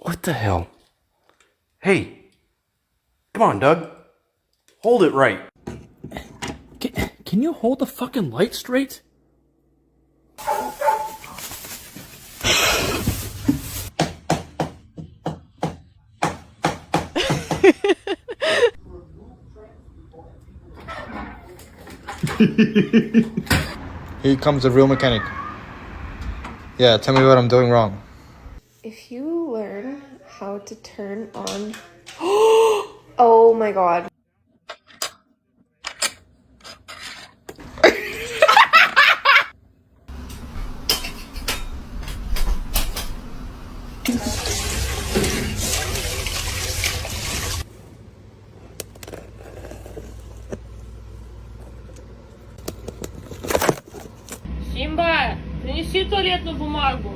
What the hell? Hey, come on, Doug. Hold it right. Can you hold the fucking light straight? Here comes the real mechanic. Yeah, tell me what I'm doing wrong. If you learn how to turn on... Oh my god. Симба, принеси туалетную бумагу.